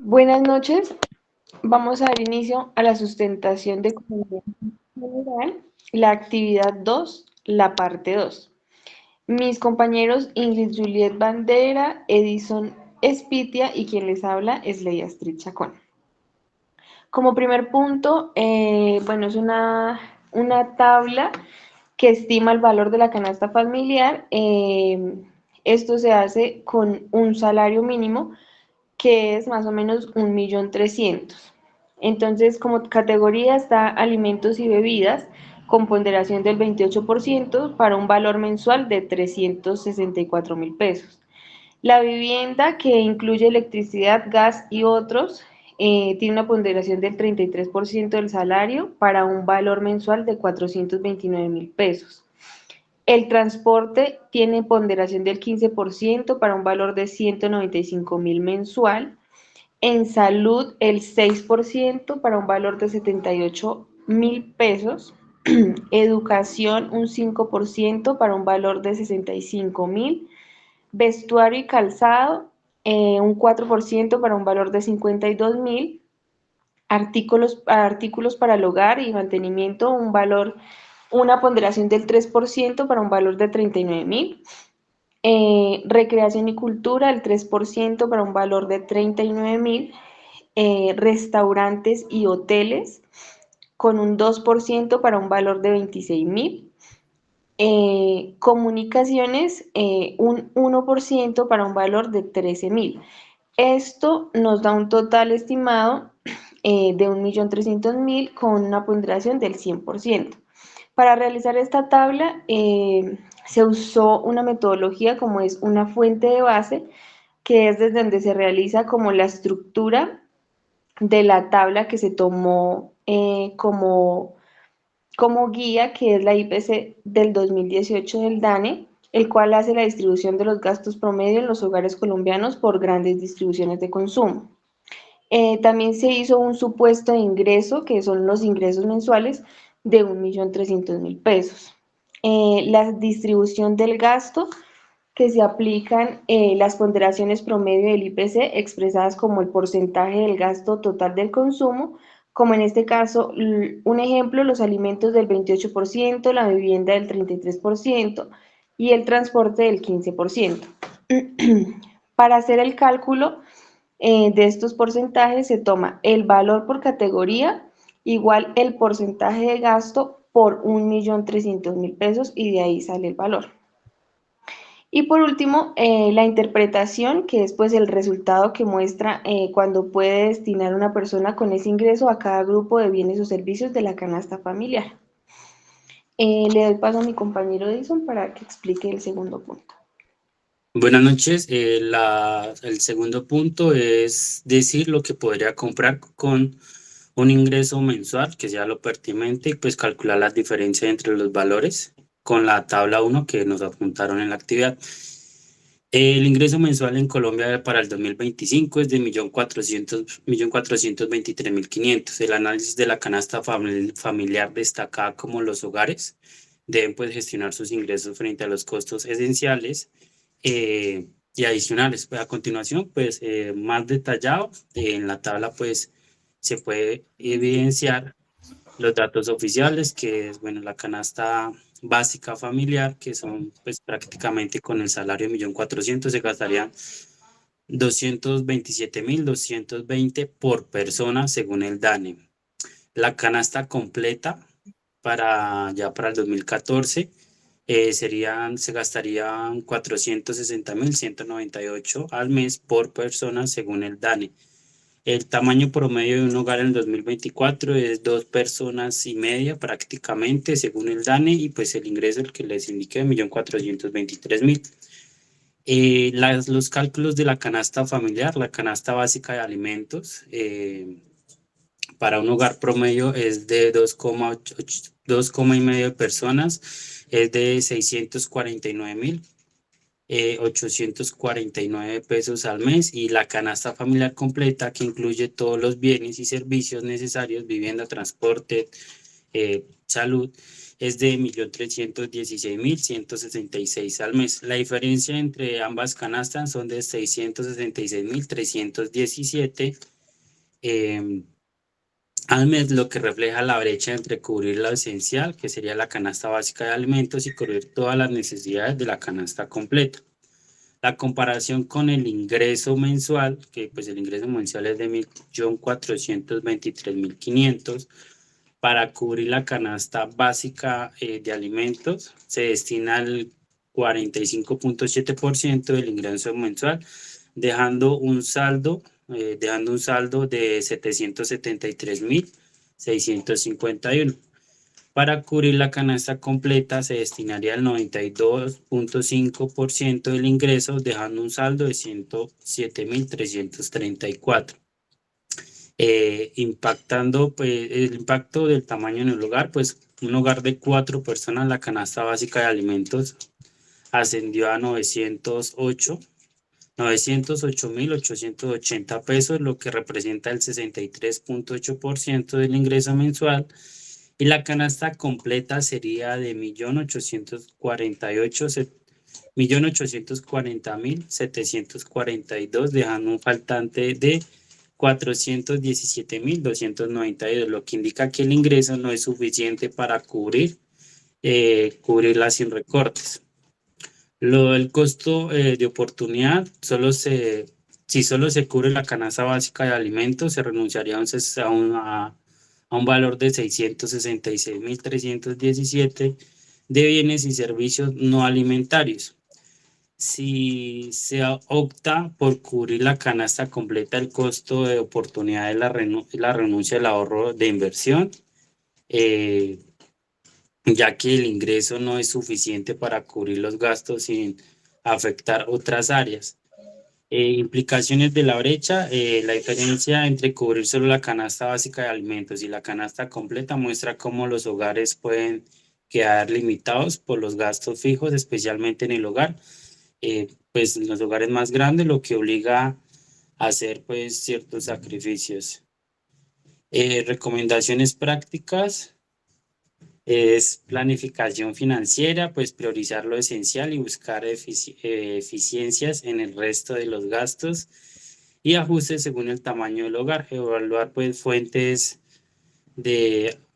Buenas noches. Vamos a dar inicio a la sustentación de economía general, la actividad 2, la parte 2. Mis compañeros Ingrid Juliet Bandera, Edison Espitia y quien les habla es Ley Astrid Chacón. Como primer punto, es una tabla que estima el valor de la canasta familiar. Esto se hace con un salario mínimo que es más o menos 1.300.000. Entonces, como categoría está alimentos y bebidas con ponderación del 28% para un valor mensual de 364.000 pesos. La vivienda, que incluye electricidad, gas y otros, tiene una ponderación del 33% del salario para un valor mensual de 429.000 pesos. El transporte tiene ponderación del 15% para un valor de 195.000 mensual. En salud, el 6% para un valor de 78.000 pesos. Educación, un 5% para un valor de 65.000. Vestuario y calzado, un 4% para un valor de 52.000. Artículos para el hogar y mantenimiento, una ponderación del 3% para un valor de 39.000. Recreación y cultura, el 3% para un valor de 39.000. Restaurantes y hoteles, con un 2% para un valor de 26.000. Comunicaciones, un 1% para un valor de 13.000. Esto nos da un total estimado de 1.300.000 con una ponderación del 100%. Para realizar esta tabla se usó una metodología como es una fuente de base, que es desde donde se realiza como la estructura de la tabla que se tomó como guía, que es la IPC del 2018 del DANE, el cual hace la distribución de los gastos promedio en los hogares colombianos por grandes distribuciones de consumo. También se hizo un supuesto de ingreso, que son los ingresos mensuales de 1.300.000 pesos. La distribución del gasto, que se aplican las ponderaciones promedio del IPC expresadas como el porcentaje del gasto total del consumo, como en este caso, un ejemplo, los alimentos del 28%, la vivienda del 33% y el transporte del 15%. Para hacer el cálculo de estos porcentajes se toma el valor por categoría igual el porcentaje de gasto por 1.300.000 pesos y de ahí sale el valor. Y por último, la interpretación, que es pues el resultado que muestra cuando puede destinar una persona con ese ingreso a cada grupo de bienes o servicios de la canasta familiar. Le doy paso a mi compañero Edison para que explique el segundo punto. Buenas noches. El segundo punto es decir lo que podría comprar con un ingreso mensual, que sea lo pertinente, y pues calcular las diferencias entre los valores con la tabla uno que nos apuntaron en la actividad. El ingreso mensual en Colombia para el 2025 es de 1.423.500. El análisis de la canasta familiar destaca como los hogares deben pues gestionar sus ingresos frente a los costos esenciales y adicionales. Pues a continuación, pues más detallado, en la tabla pues se puede evidenciar los datos oficiales, que es, bueno, la canasta básica familiar, que son pues prácticamente con el salario de 1.400.000 se gastarían 227.220 por persona según el DANE. La canasta completa para el 2014 se gastarían 460.198 al mes por persona según el DANE. El tamaño promedio de un hogar en el 2024 es 2,5 personas prácticamente según el DANE, y pues el ingreso, el que les indiqué, de 1.423.000. Los cálculos de la canasta familiar, la canasta básica de alimentos, para un hogar promedio es de 2,5 personas, es de 649.849 pesos al mes, y la canasta familiar completa, que incluye todos los bienes y servicios necesarios, vivienda, transporte, salud, es de 1.316.166 al mes. La diferencia entre ambas canastas son de 666.317 al mes, lo que refleja la brecha entre cubrir lo esencial, que sería la canasta básica de alimentos, y cubrir todas las necesidades de la canasta completa. La comparación con el ingreso mensual, que pues el ingreso mensual es de 1.423.500, para cubrir la canasta básica de alimentos se destina el 45.7% del ingreso mensual, dejando un saldo de 773.651. Para cubrir la canasta completa se destinaría el 92.5% del ingreso, dejando un saldo de 107.334. Impactando pues, el impacto del tamaño en el hogar, pues un hogar de 4 personas, la canasta básica de alimentos ascendió a 908.880 pesos, lo que representa el 63.8% del ingreso mensual, y la canasta completa sería de 1.840.742, dejando un faltante de 417.292, lo que indica que el ingreso no es suficiente para cubrirla sin recortes. El costo de oportunidad, si solo se cubre la canasta básica de alimentos, se renunciaría a un valor de 666.317 de bienes y servicios no alimentarios. Si se opta por cubrir la canasta completa, el costo de oportunidad es la renuncia al ahorro de inversión, ya que el ingreso no es suficiente para cubrir los gastos sin afectar otras áreas. Implicaciones de la brecha, la diferencia entre cubrir solo la canasta básica de alimentos y la canasta completa muestra cómo los hogares pueden quedar limitados por los gastos fijos, especialmente en el hogar. Pues en los hogares más grandes, lo que obliga a hacer pues ciertos sacrificios. Recomendaciones prácticas es planificación financiera, pues priorizar lo esencial y buscar eficiencias en el resto de los gastos, y ajustes según el tamaño del hogar. Evaluar pues fuentes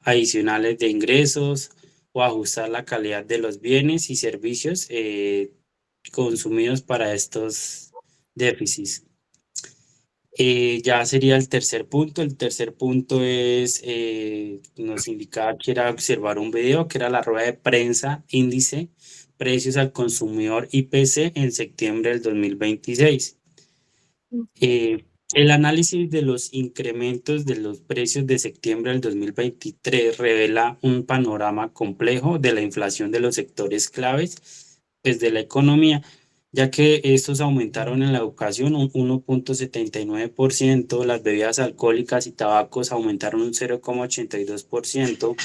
adicionales de ingresos o ajustar la calidad de los bienes y servicios consumidos para estos déficits. Ya sería el tercer punto. El tercer punto es, nos indicaba que era observar un video, que era la rueda de prensa índice precios al consumidor IPC en septiembre del 2026. El análisis de los incrementos de los precios de septiembre del 2023 revela un panorama complejo de la inflación de los sectores claves pues, de la economía, ya que estos aumentaron en la educación un 1.79%, las bebidas alcohólicas y tabacos aumentaron un 0.82%,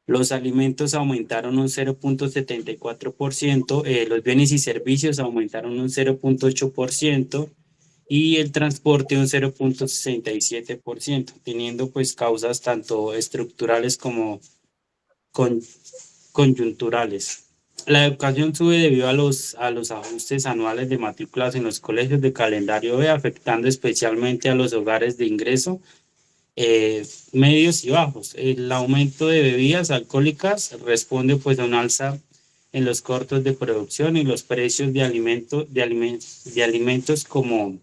los alimentos aumentaron un 0.74%, los bienes y servicios aumentaron un 0.8%, y el transporte un 0.67%, teniendo pues causas tanto estructurales como coyunturales. La educación sube debido a los ajustes anuales de matrículas en los colegios de calendario B, afectando especialmente a los hogares de ingreso medios y bajos. El aumento de bebidas alcohólicas responde pues a un alza en los costos de producción y los precios de alimentos como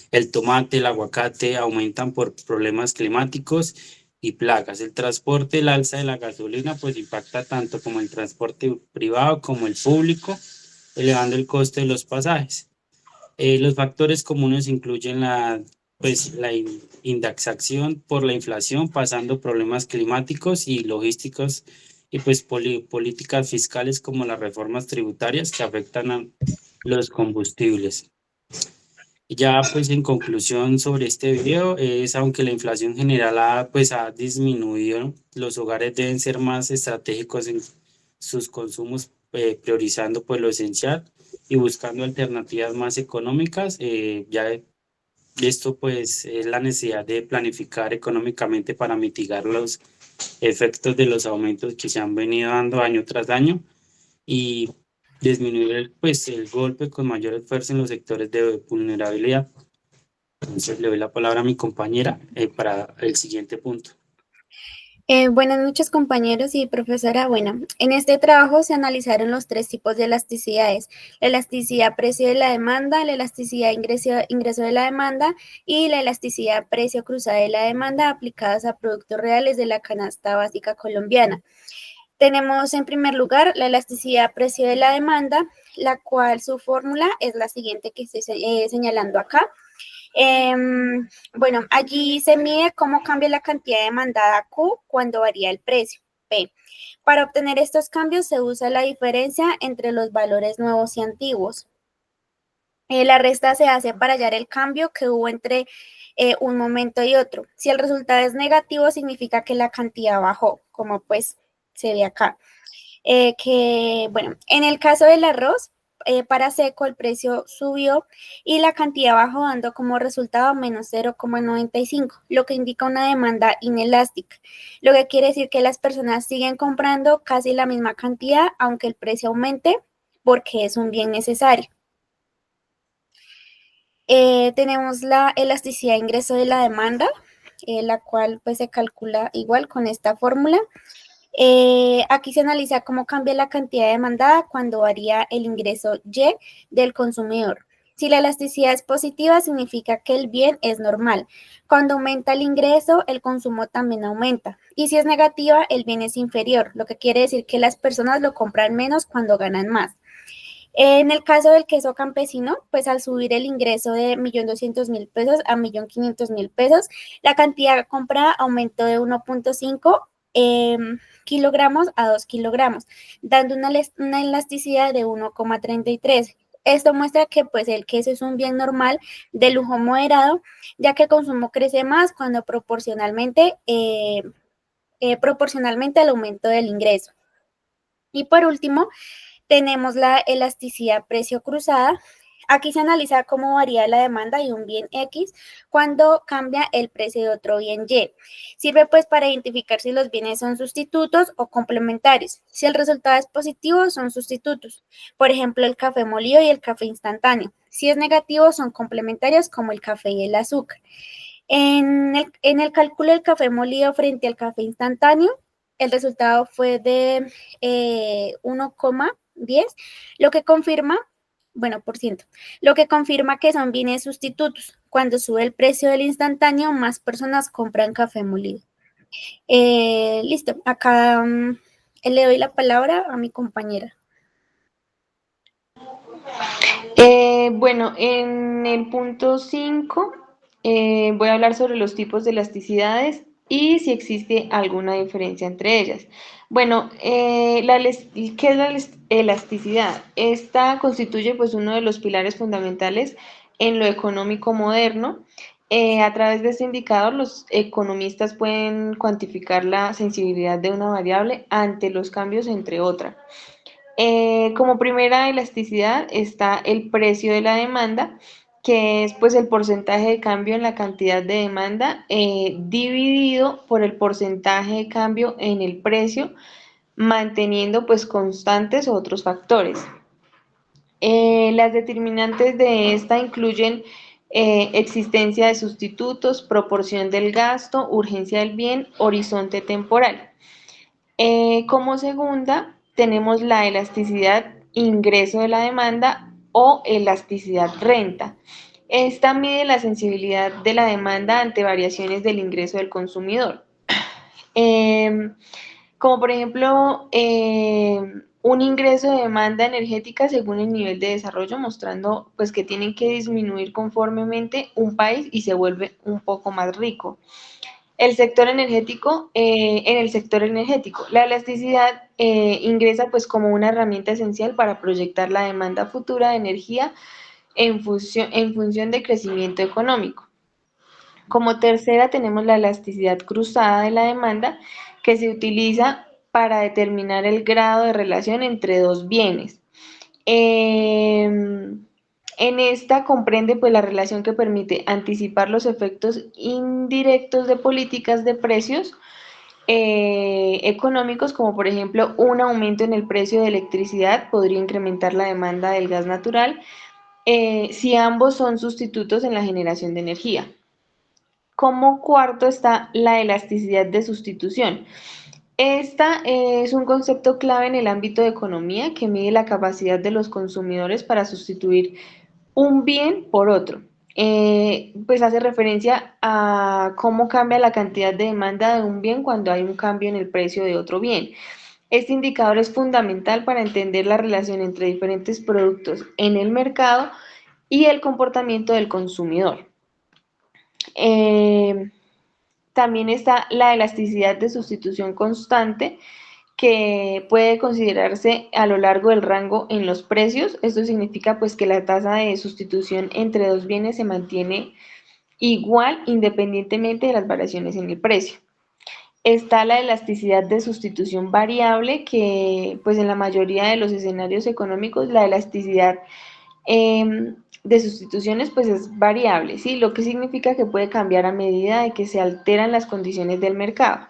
el tomate, el aguacate aumentan por problemas climáticos y plagas. El transporte, el alza de la gasolina, pues impacta tanto como el transporte privado como el público, elevando el coste de los pasajes. Los factores comunes incluyen la indexación por la inflación, pasando problemas climáticos y logísticos, y pues políticas fiscales como las reformas tributarias que afectan a los combustibles. Ya pues en conclusión sobre este video es, aunque la inflación general ha disminuido, los hogares deben ser más estratégicos en sus consumos, priorizando pues lo esencial y buscando alternativas más económicas. Ya esto pues es la necesidad de planificar económicamente para mitigar los efectos de los aumentos que se han venido dando año tras año y disminuir el golpe con mayor esfuerzo en los sectores de vulnerabilidad. Entonces le doy la palabra a mi compañera para el siguiente punto. Buenas noches, compañeros y profesora. Bueno, en este trabajo se analizaron los tres tipos de elasticidades: la elasticidad precio de la demanda, la elasticidad ingreso de la demanda y la elasticidad precio cruzada de la demanda aplicadas a productos reales de la canasta básica colombiana. Tenemos en primer lugar la elasticidad precio de la demanda, la cual su fórmula es la siguiente que estoy señalando acá. Bueno, allí se mide cómo cambia la cantidad demandada Q cuando varía el precio P. Para obtener estos cambios se usa la diferencia entre los valores nuevos y antiguos. La resta se hace para hallar el cambio que hubo entre un momento y otro. Si el resultado es negativo, significa que la cantidad bajó, como pues se ve acá. Bueno, en el caso del arroz, para seco el precio subió y la cantidad bajó, dando como resultado menos 0,95, lo que indica una demanda inelástica, lo que quiere decir que las personas siguen comprando casi la misma cantidad aunque el precio aumente porque es un bien necesario. Tenemos la elasticidad de ingreso de la demanda, la cual pues se calcula igual con esta fórmula. Aquí se analiza cómo cambia la cantidad demandada cuando varía el ingreso Y del consumidor. Si la elasticidad es positiva, significa que el bien es normal. Cuando aumenta el ingreso, el consumo también aumenta. Y si es negativa, el bien es inferior, lo que quiere decir que las personas lo compran menos cuando ganan más. En el caso del queso campesino, pues al subir el ingreso de 1.200.000 pesos a 1.500.000 pesos, la cantidad comprada aumentó de 1.5 kilogramos a 2 kilogramos, dando una elasticidad de 1,33. Esto muestra que pues el queso es un bien normal de lujo moderado, ya que el consumo crece más cuando proporcionalmente al aumento del ingreso. Y por último, tenemos la elasticidad precio cruzada. Aquí se analiza cómo varía la demanda de un bien X cuando cambia el precio de otro bien Y. Sirve pues para identificar si los bienes son sustitutos o complementarios. Si el resultado es positivo, son sustitutos. Por ejemplo, el café molido y el café instantáneo. Si es negativo, son complementarios como el café y el azúcar. En el cálculo del café molido frente al café instantáneo, el resultado fue de 1,10, lo que confirma, bueno, por ciento, lo que confirma que son bienes sustitutos. Cuando sube el precio del instantáneo, más personas compran café molido. Listo, acá le doy la palabra a mi compañera. Bueno, en el punto 5 voy a hablar sobre los tipos de elasticidades y si existe alguna diferencia entre ellas. Bueno, ¿qué es la elasticidad? Esta constituye pues uno de los pilares fundamentales en lo económico moderno. A través de este indicador, los economistas pueden cuantificar la sensibilidad de una variable ante los cambios entre otras. Como primera elasticidad está el precio de la demanda, que es pues el porcentaje de cambio en la cantidad de demanda dividido por el porcentaje de cambio en el precio, manteniendo pues constantes otros factores. Las determinantes de esta incluyen existencia de sustitutos, proporción del gasto, urgencia del bien, horizonte temporal. Como segunda, tenemos la elasticidad ingreso de la demanda o elasticidad renta. Esta mide la sensibilidad de la demanda ante variaciones del ingreso del consumidor. Eh, Como por ejemplo, un ingreso de demanda energética según el nivel de desarrollo, mostrando pues que tienen que disminuir conformemente un país y se vuelve un poco más rico. El sector energético, en el sector energético, la elasticidad ingresa pues como una herramienta esencial para proyectar la demanda futura de energía en función de crecimiento económico. Como tercera tenemos la elasticidad cruzada de la demanda, que se utiliza para determinar el grado de relación entre dos bienes. En esta comprende pues la relación que permite anticipar los efectos indirectos de políticas de precios económicos, como por ejemplo un aumento en el precio de electricidad podría incrementar la demanda del gas natural si ambos son sustitutos en la generación de energía. Como cuarto está la elasticidad de sustitución. Esta es un concepto clave en el ámbito de economía que mide la capacidad de los consumidores para sustituir un bien por otro. Pues hace referencia a cómo cambia la cantidad de demanda de un bien cuando hay un cambio en el precio de otro bien. Este indicador es fundamental para entender la relación entre diferentes productos en el mercado y el comportamiento del consumidor. También está la elasticidad de sustitución constante, que puede considerarse a lo largo del rango en los precios. Esto significa pues que la tasa de sustitución entre dos bienes se mantiene igual independientemente de las variaciones en el precio. Está la elasticidad de sustitución variable, que pues en la mayoría de los escenarios económicos la elasticidad de sustituciones pues es variable, ¿sí? Lo que significa que puede cambiar a medida de que se alteran las condiciones del mercado.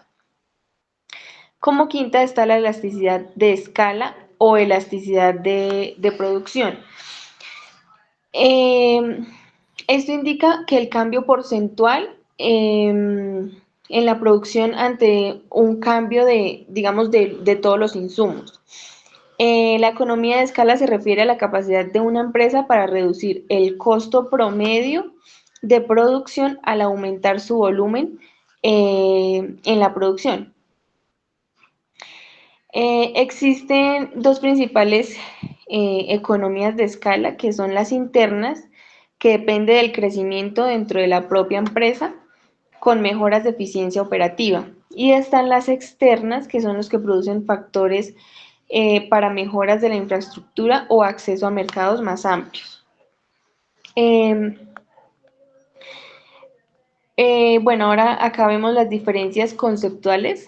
Como quinta está la elasticidad de escala o elasticidad de producción. Esto indica que el cambio porcentual en la producción ante un cambio digamos, de todos los insumos. La economía de escala se refiere a la capacidad de una empresa para reducir el costo promedio de producción al aumentar su volumen en la producción. Existen dos principales economías de escala, que son las internas, que depende del crecimiento dentro de la propia empresa con mejoras de eficiencia operativa. Y están las externas, que son los que producen factores para mejoras de la infraestructura o acceso a mercados más amplios. Bueno, ahora acá vemos las diferencias conceptuales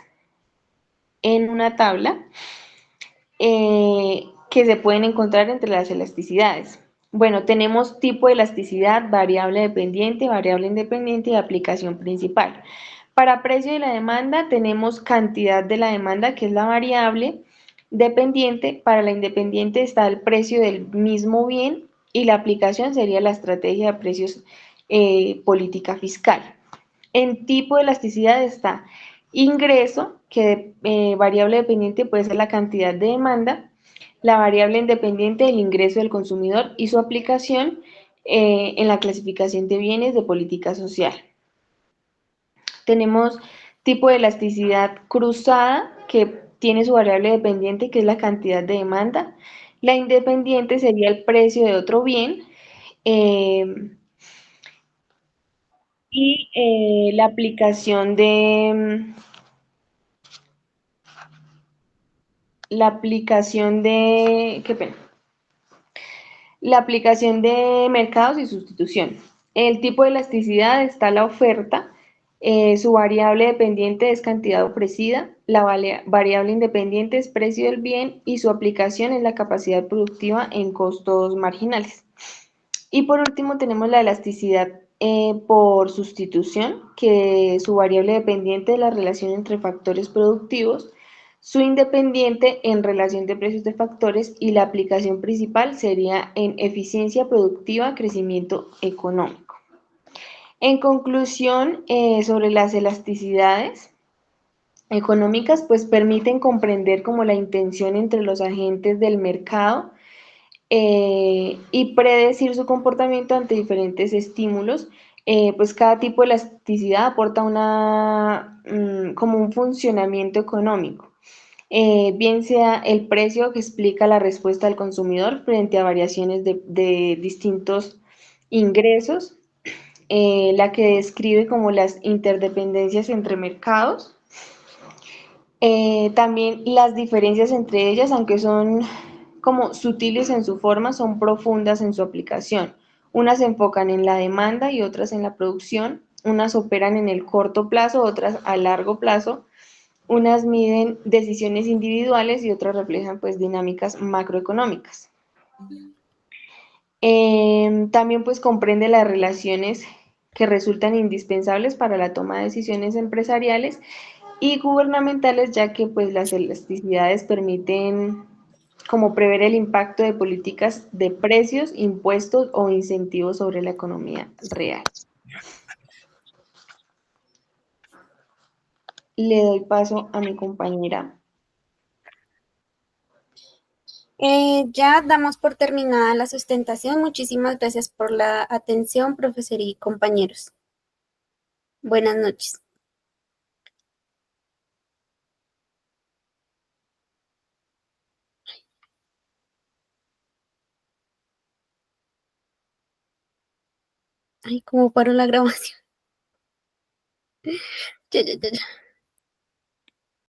en una tabla que se pueden encontrar entre las elasticidades. Bueno, tenemos tipo de elasticidad, variable dependiente, variable independiente y aplicación principal. Para precio de la demanda tenemos cantidad de la demanda, que es la variable dependiente. Para la independiente está el precio del mismo bien y la aplicación sería la estrategia de precios política fiscal. En tipo de elasticidad está ingreso, que variable dependiente puede ser la cantidad de demanda, la variable independiente el ingreso del consumidor y su aplicación en la clasificación de bienes de política social. Tenemos tipo de elasticidad cruzada, que tiene su variable dependiente, que es la cantidad de demanda. La independiente sería el precio de otro bien. Y la aplicación de qué pena, la aplicación de mercados y sustitución. El tipo de elasticidad está la oferta, su variable dependiente es cantidad ofrecida, la variable independiente es precio del bien y su aplicación es la capacidad productiva en costos marginales. Y por último tenemos la elasticidad por sustitución, que su variable dependiente es la relación entre factores productivos, su independiente en relación de precios de factores y la aplicación principal sería en eficiencia productiva, crecimiento económico. En conclusión, sobre las elasticidades económicas, pues permiten comprender como la intención entre los agentes del mercado y predecir su comportamiento ante diferentes estímulos. Pues cada tipo de elasticidad aporta como un funcionamiento económico. Bien sea el precio, que explica la respuesta del consumidor frente a variaciones de distintos ingresos, la que describe como las interdependencias entre mercados, también las diferencias entre ellas, aunque son como sutiles en su forma, son profundas en su aplicación. Unas se enfocan en la demanda y otras en la producción, unas operan en el corto plazo, otras a largo plazo, unas miden decisiones individuales y otras reflejan pues dinámicas macroeconómicas. También pues comprende las relaciones que resultan indispensables para la toma de decisiones empresariales y gubernamentales, ya que pues las elasticidades permiten como prever el impacto de políticas de precios, impuestos o incentivos sobre la economía real. Le doy paso a mi compañera. Ya damos por terminada la sustentación. Muchísimas gracias por la atención, profesor y compañeros. Buenas noches. Ay, ¿cómo paró la grabación? Ya.